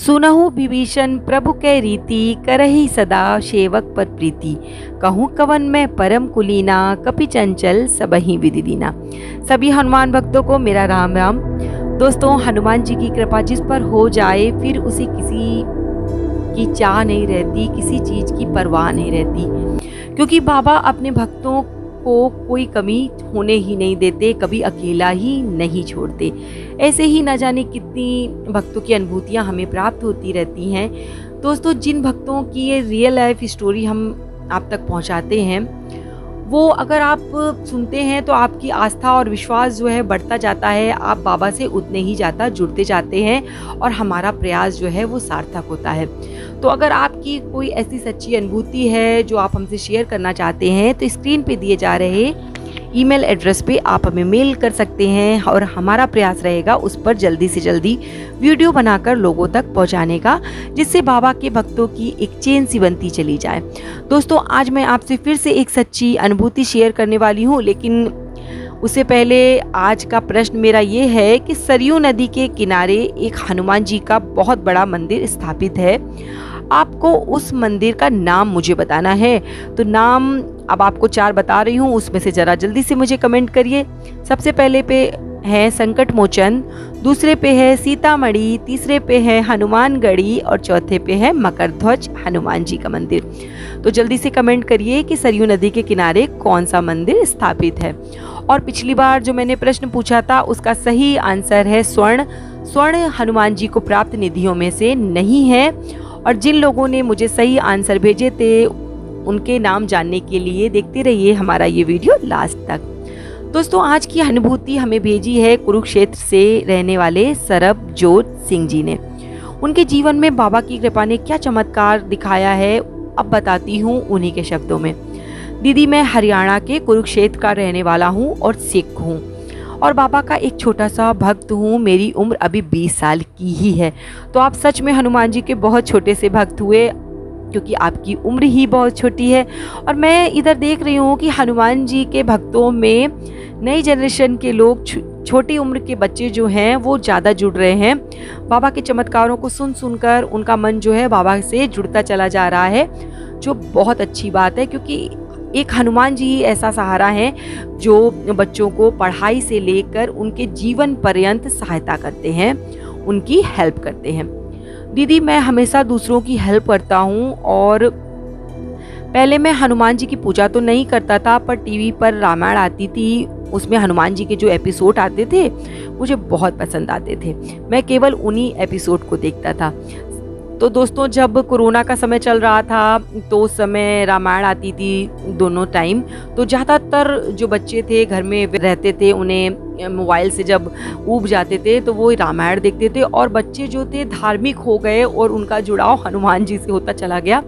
सुनहु विभीषण प्रभु कै रीति, करहि सदा सेवक पर प्रीति। कहूँ कवन में परम कुलीना, कपि चंचल सबहि विधि दीना। सभी हनुमान भक्तों को मेरा राम राम। दोस्तों, हनुमान जी की कृपा जिस पर हो जाए फिर उसे किसी की चाह नहीं रहती, किसी चीज़ की परवाह नहीं रहती, क्योंकि बाबा अपने भक्तों को कोई कमी होने ही नहीं देते, कभी अकेला ही नहीं छोड़ते। ऐसे ही न जाने कितनी भक्तों की अनुभूतियाँ हमें प्राप्त होती रहती हैं। दोस्तों, जिन भक्तों की ये रियल लाइफ स्टोरी हम आप तक पहुंचाते हैं, वो अगर आप सुनते हैं तो आपकी आस्था और विश्वास जो है बढ़ता जाता है। आप बाबा से उतने ही ज़्यादा जुड़ते जाते हैं और हमारा प्रयास जो है वो सार्थक होता है। तो अगर आपकी कोई ऐसी सच्ची अनुभूति है जो आप हमसे शेयर करना चाहते हैं, तो स्क्रीन पे दिए जा रहे ईमेल एड्रेस पे आप हमें मेल कर सकते हैं और हमारा प्रयास रहेगा उस पर जल्दी से जल्दी वीडियो बनाकर लोगों तक पहुंचाने का, जिससे बाबा के भक्तों की एक चेन सी बनती चली जाए। दोस्तों, आज मैं आपसे फिर से एक सच्ची अनुभूति शेयर करने वाली हूँ, लेकिन उससे पहले आज का प्रश्न मेरा ये है कि सरयू नदी के किनारे एक हनुमान जी का बहुत बड़ा मंदिर स्थापित है। आपको उस मंदिर का नाम मुझे बताना है। तो नाम अब आपको 4 बता रही हूँ, उसमें से ज़रा जल्दी से मुझे कमेंट करिए। सबसे पहले पे है संकट मोचन, दूसरे पे है सीतामढ़ी, तीसरे पे है हनुमानगढ़ी और चौथे पे है मकरध्वज हनुमान जी का मंदिर। तो जल्दी से कमेंट करिए कि सरयू नदी के किनारे कौन सा मंदिर स्थापित है। और पिछली बार जो मैंने प्रश्न पूछा था उसका सही आंसर है स्वर्ण। स्वर्ण हनुमान जी को प्राप्त निधियों में से नहीं है। और जिन लोगों ने मुझे सही आंसर भेजे थे उनके नाम जानने के लिए देखते रहिए हमारा ये वीडियो लास्ट तक। दोस्तों, आज की अनुभूति हमें भेजी है कुरुक्षेत्र से रहने वाले सरबजोत सिंह जी ने। उनके जीवन में बाबा की कृपा ने क्या चमत्कार दिखाया है, अब बताती हूँ उन्हीं के शब्दों में। दीदी, मैं हरियाणा के कुरुक्षेत्र का रहने वाला हूँ और सिख हूँ और बाबा का एक छोटा सा भक्त हूँ। मेरी उम्र अभी 20 साल की ही है। तो आप सच में हनुमान जी के बहुत छोटे से भक्त हुए, क्योंकि आपकी उम्र ही बहुत छोटी है। और मैं इधर देख रही हूँ कि हनुमान जी के भक्तों में नई जनरेशन के लोग, छोटी उम्र के बच्चे जो हैं वो ज़्यादा जुड़ रहे हैं। बाबा के चमत्कारों को सुन सुनकर उनका मन जो है बाबा से जुड़ता चला जा रहा है, जो बहुत अच्छी बात है, क्योंकि एक हनुमान जी ही ऐसा सहारा है जो बच्चों को पढ़ाई से लेकर उनके जीवन पर्यंत सहायता करते हैं, उनकी हेल्प करते हैं। दीदी, मैं हमेशा दूसरों की हेल्प करता हूँ और पहले मैं हनुमान जी की पूजा तो नहीं करता था, पर टीवी पर रामायण आती थी, उसमें हनुमान जी के जो एपिसोड आते थे मुझे बहुत पसंद आते थे। मैं केवल उन्हीं एपिसोड को देखता था। तो दोस्तों, जब कोरोना का समय चल रहा था तो उस समय रामायण आती थी दोनों टाइम। तो ज़्यादातर जो बच्चे थे घर में रहते थे, उन्हें मोबाइल से जब ऊब जाते थे तो वो रामायण देखते थे। और बच्चे जो थे धार्मिक हो गए और उनका जुड़ाव हनुमान जी से होता चला गया।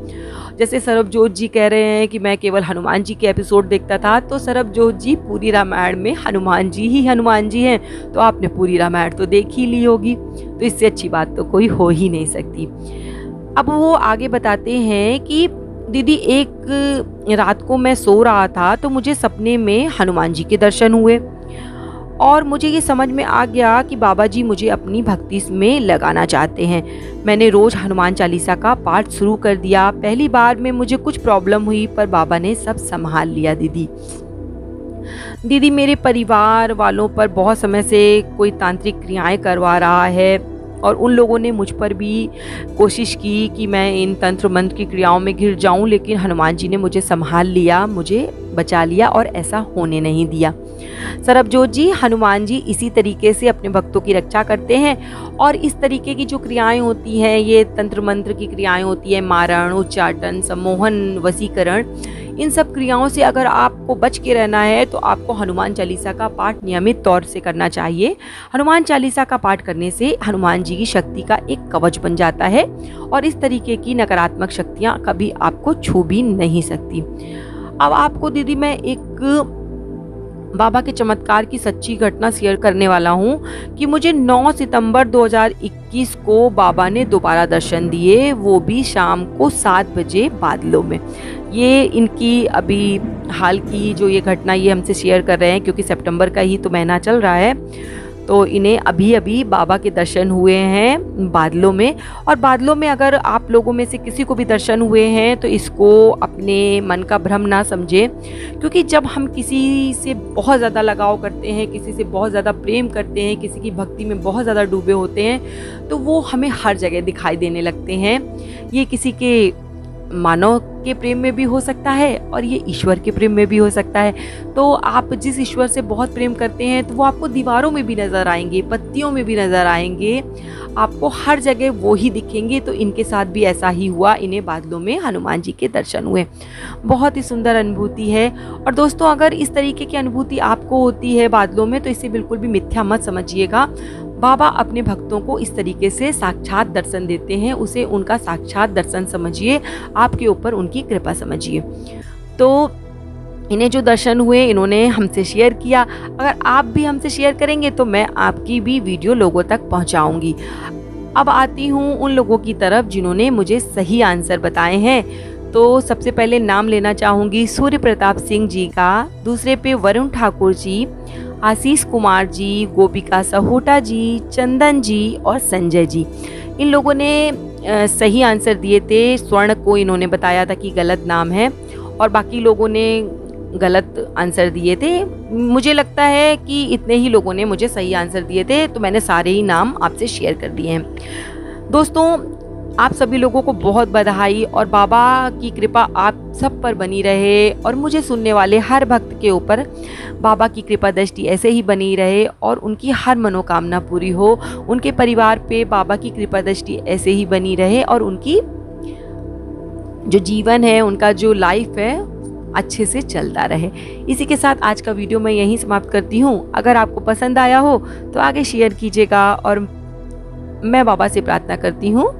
जैसे सरबजोत जी कह रहे हैं कि मैं केवल हनुमान जी के एपिसोड देखता था, तो सरबजोत जी पूरी रामायण में हनुमान जी हैं। तो आपने पूरी रामायण तो देख ही ली होगी, तो इससे अच्छी बात तो कोई हो ही नहीं सकती। अब वो आगे बताते हैं कि दीदी, एक रात को मैं सो रहा था तो मुझे सपने में हनुमान जी के दर्शन हुए और मुझे ये समझ में आ गया कि बाबा जी मुझे अपनी भक्ति में लगाना चाहते हैं। मैंने रोज़ हनुमान चालीसा का पाठ शुरू कर दिया। पहली बार में मुझे कुछ प्रॉब्लम हुई, पर बाबा ने सब संभाल लिया। दीदी, मेरे परिवार वालों पर बहुत समय से कोई तांत्रिक क्रियाएं करवा रहा है और उन लोगों ने मुझ पर भी कोशिश की कि मैं इन तंत्र मंत्र की क्रियाओं में घिर जाऊं, लेकिन हनुमान जी ने मुझे संभाल लिया, मुझे बचा लिया और ऐसा होने नहीं दिया। सरबजोत जी, हनुमान जी इसी तरीके से अपने भक्तों की रक्षा करते हैं। और इस तरीके की जो क्रियाएं होती हैं, ये तंत्र मंत्र की क्रियाएं होती हैं, मारण, उच्चाटन, सम्मोहन, वशीकरण, इन सब क्रियाओं से अगर आपको बच के रहना है तो आपको हनुमान चालीसा का पाठ नियमित तौर से करना चाहिए। हनुमान चालीसा का पाठ करने से हनुमान जी की शक्ति का एक कवच बन जाता है और इस तरीके की नकारात्मक शक्तियाँ कभी आपको छू भी नहीं सकती। अब आपको दीदी मैं एक बाबा के चमत्कार की सच्ची घटना शेयर करने वाला हूँ कि मुझे 9 सितंबर 2021 को बाबा ने दोबारा दर्शन दिए, वो भी शाम को 7 बजे बादलों में। ये इनकी अभी हाल की जो ये घटना ये हमसे शेयर कर रहे हैं, क्योंकि सितंबर का ही तो महीना चल रहा है। तो इन्हें अभी अभी बाबा के दर्शन हुए हैं बादलों में। और बादलों में अगर आप लोगों में से किसी को भी दर्शन हुए हैं तो इसको अपने मन का भ्रम ना समझे, क्योंकि जब हम किसी से बहुत ज़्यादा लगाव करते हैं, किसी से बहुत ज़्यादा प्रेम करते हैं, किसी की भक्ति में बहुत ज़्यादा डूबे होते हैं, तो वो हमें हर जगह दिखाई देने लगते हैं। ये किसी के मानव के प्रेम में भी हो सकता है और ये ईश्वर के प्रेम में भी हो सकता है। तो आप जिस ईश्वर से बहुत प्रेम करते हैं तो वो आपको दीवारों में भी नज़र आएंगे, पत्तियों में भी नज़र आएंगे, आपको हर जगह वो ही दिखेंगे। तो इनके साथ भी ऐसा ही हुआ, इन्हें बादलों में हनुमान जी के दर्शन हुए। बहुत ही सुंदर अनुभूति है। और दोस्तों, अगर इस तरीके की अनुभूति आपको होती है बादलों में तो इसे बिल्कुल भी मिथ्या मत समझिएगा। बाबा अपने भक्तों को इस तरीके से साक्षात दर्शन देते हैं, उसे उनका साक्षात दर्शन समझिए, आपके ऊपर उनकी कृपा समझिए। तो इन्हें जो दर्शन हुए इन्होंने हमसे शेयर किया। अगर आप भी हमसे शेयर करेंगे तो मैं आपकी भी वीडियो लोगों तक पहुंचाऊंगी। अब आती हूं उन लोगों की तरफ जिन्होंने मुझे सही आंसर बताए हैं। तो सबसे पहले नाम लेना चाहूँगी सूर्य प्रताप सिंह जी का, दूसरे पे वरुण ठाकुर जी, आशीष कुमार जी, गोपिका सहोटा जी, चंदन जी और संजय जी। इन लोगों ने सही आंसर दिए थे। स्वर्ण को इन्होंने बताया था कि गलत नाम है और बाकी लोगों ने गलत आंसर दिए थे। मुझे लगता है कि इतने ही लोगों ने मुझे सही आंसर दिए थे, तो मैंने सारे ही नाम आपसे शेयर कर दिए हैं। दोस्तों, आप सभी लोगों को बहुत बधाई और बाबा की कृपा आप सब पर बनी रहे और मुझे सुनने वाले हर भक्त के ऊपर बाबा की कृपा दृष्टि ऐसे ही बनी रहे और उनकी हर मनोकामना पूरी हो। उनके परिवार पे बाबा की कृपा दृष्टि ऐसे ही बनी रहे और उनकी जो जीवन है, उनका जो लाइफ है, अच्छे से चलता रहे। इसी के साथ आज का वीडियो मैं यहीं समाप्त करती हूँ। अगर आपको पसंद आया हो तो आगे शेयर कीजिएगा और मैं बाबा से प्रार्थना करती हूँ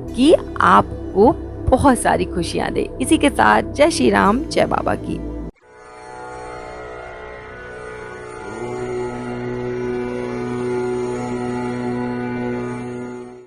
कि आपको बहुत सारी खुशियाँ दे। इसी के साथ जय श्री राम, जय बाबा की।